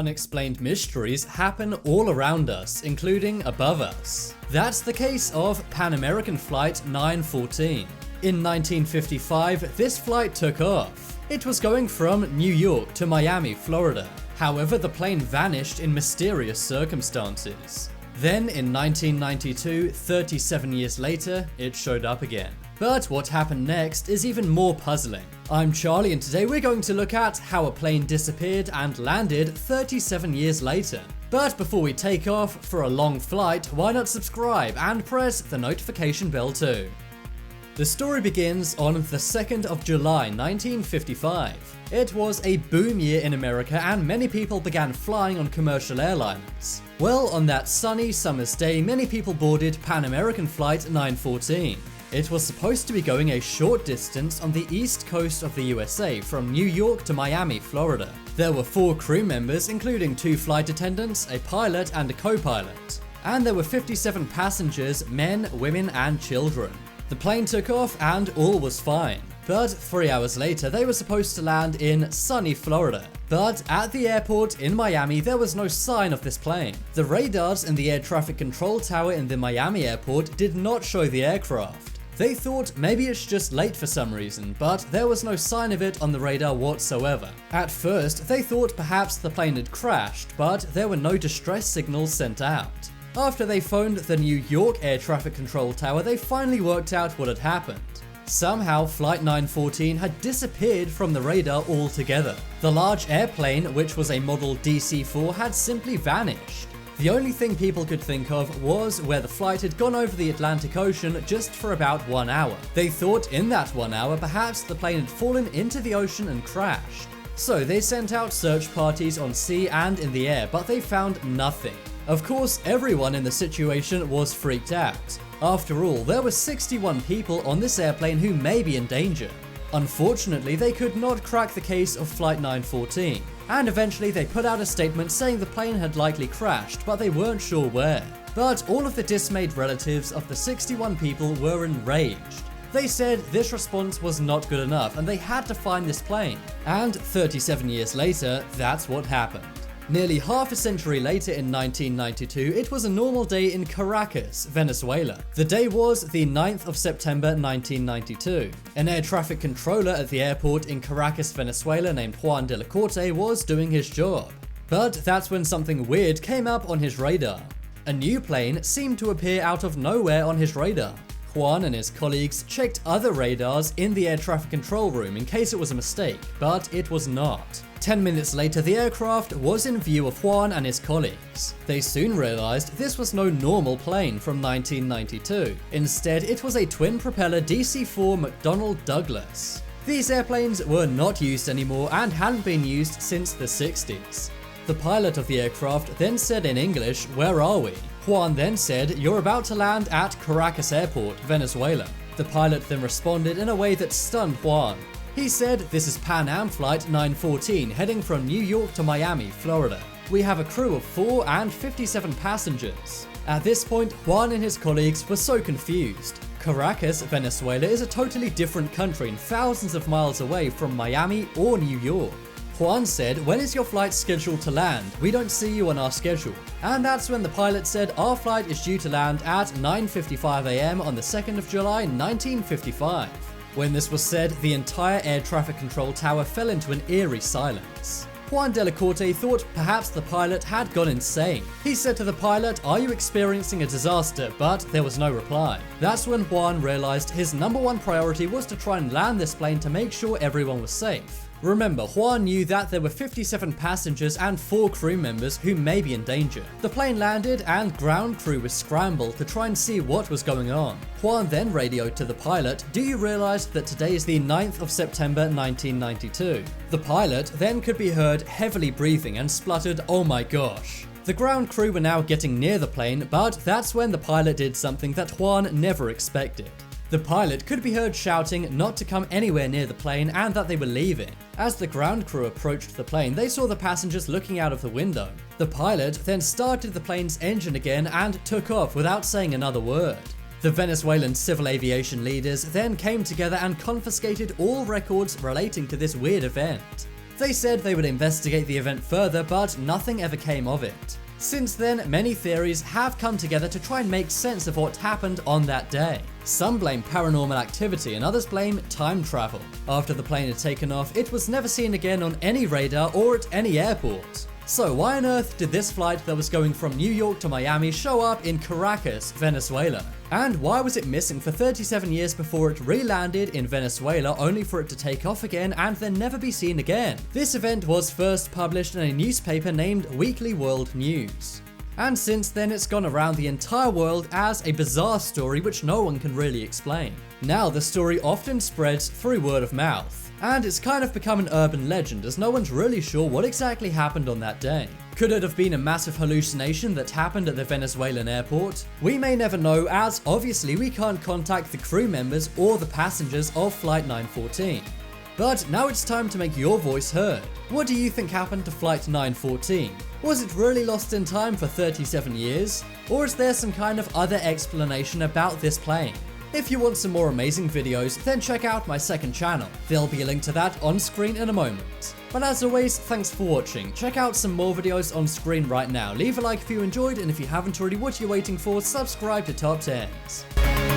unexplained mysteries happen all around us, including above us. That's the case of Pan American Flight 914. In 1955, this flight took off. It was going from New York to Miami, Florida. However, the plane vanished in mysterious circumstances. Then in 1992, 37 years later, it showed up again. But what happened next is even more puzzling. I'm Charlie, and today we're going to look at how a plane disappeared and landed 37 years later. But before we take off for a long flight, why not subscribe and press the notification bell too? The story begins on the 2nd of July 1955. It was a boom year in America and many people began flying on commercial airlines. Well, on that sunny summer's day, many people boarded Pan American Flight 914. It was supposed to be going a short distance on the east coast of the USA from New York to Miami, Florida. There were 4 crew members, including 2 flight attendants, a pilot and a co-pilot. And there were 57 passengers, men, women and children. The plane took off and all was fine. But 3 hours later, they were supposed to land in sunny Florida. But at the airport in Miami, there was no sign of this plane. The radars in the air traffic control tower in the Miami airport did not show the aircraft. They thought maybe it's just late for some reason, but there was no sign of it on the radar whatsoever. At first, they thought perhaps the plane had crashed, but there were no distress signals sent out. After they phoned the New York air traffic control tower, they finally worked out what had happened. Somehow, Flight 914 had disappeared from the radar altogether. The large airplane, which was a model DC-4, had simply vanished. The only thing people could think of was where the flight had gone over the Atlantic Ocean just for about 1 hour. They thought in that 1 hour perhaps the plane had fallen into the ocean and crashed. So they sent out search parties on sea and in the air, but they found nothing. Of course, everyone in the situation was freaked out. After all, there were 61 people on this airplane who may be in danger. Unfortunately, they could not crack the case of Flight 914, and eventually they put out a statement saying the plane had likely crashed, but they weren't sure where. But all of the dismayed relatives of the 61 people were enraged. They said this response was not good enough and they had to find this plane. And 37 years later, that's what happened. Nearly half a century later in 1992, it was a normal day in Caracas, Venezuela. The day was the 9th of September 1992. An air traffic controller at the airport in Caracas, Venezuela named Juan de la Corte was doing his job. But that's when something weird came up on his radar. A new plane seemed to appear out of nowhere on his radar. Juan and his colleagues checked other radars in the air traffic control room in case it was a mistake, but it was not. 10 minutes later, the aircraft was in view of Juan and his colleagues. They soon realized this was no normal plane from 1992. Instead, it was a twin-propeller DC-4 McDonnell Douglas. These airplanes were not used anymore and hadn't been used since the 60s. The pilot of the aircraft then said in English, "Where are we?" Juan then said, "You're about to land at Caracas Airport, Venezuela." The pilot then responded in a way that stunned Juan. He said, "This is Pan Am Flight 914 heading from New York to Miami, Florida. We have a crew of 4 and 57 passengers." At this point, Juan and his colleagues were so confused. Caracas, Venezuela is a totally different country and thousands of miles away from Miami or New York. Juan said, "When is your flight scheduled to land? We don't see you on our schedule." And that's when the pilot said, "Our flight is due to land at 9:55 a.m. on the 2nd of July 1955. When this was said, the entire air traffic control tower fell into an eerie silence. Juan de la Corte thought perhaps the pilot had gone insane. He said to the pilot, "Are you experiencing a disaster?" But there was no reply. That's when Juan realized his #1 priority was to try and land this plane to make sure everyone was safe. Remember, Juan knew that there were 57 passengers and 4 crew members who may be in danger. The plane landed and ground crew was scrambled to try and see what was going on. Juan then radioed to the pilot, "Do you realize that today is the 9th of September 1992? The pilot then could be heard heavily breathing and spluttered, "Oh my gosh." The ground crew were now getting near the plane, but that's when the pilot did something that Juan never expected. The pilot could be heard shouting not to come anywhere near the plane and that they were leaving. As the ground crew approached the plane, they saw the passengers looking out of the window. The pilot then started the plane's engine again and took off without saying another word. The Venezuelan civil aviation leaders then came together and confiscated all records relating to this weird event. They said they would investigate the event further, but nothing ever came of it. Since then, many theories have come together to try and make sense of what happened on that day. Some blame paranormal activity and others blame time travel. After the plane had taken off, it was never seen again on any radar or at any airport. So why on earth did this flight that was going from New York to Miami show up in Caracas, Venezuela? And why was it missing for 37 years before it re-landed in Venezuela, only for it to take off again and then never be seen again? This event was first published in a newspaper named Weekly World News. And since then it's gone around the entire world as a bizarre story which no one can really explain. Now the story often spreads through word of mouth. And it's kind of become an urban legend as no one's really sure what exactly happened on that day. Could it have been a massive hallucination that happened at the Venezuelan airport? We may never know, as obviously we can't contact the crew members or the passengers of Flight 914. But now it's time to make your voice heard. What do you think happened to Flight 914? Was it really lost in time for 37 years? Or is there some kind of other explanation about this plane? If you want some more amazing videos, then check out my second channel. There'll be a link to that on screen in a moment. But as always, thanks for watching. Check out some more videos on screen right now. Leave a like if you enjoyed, and if you haven't already, what are you waiting for? Subscribe to Top 10s.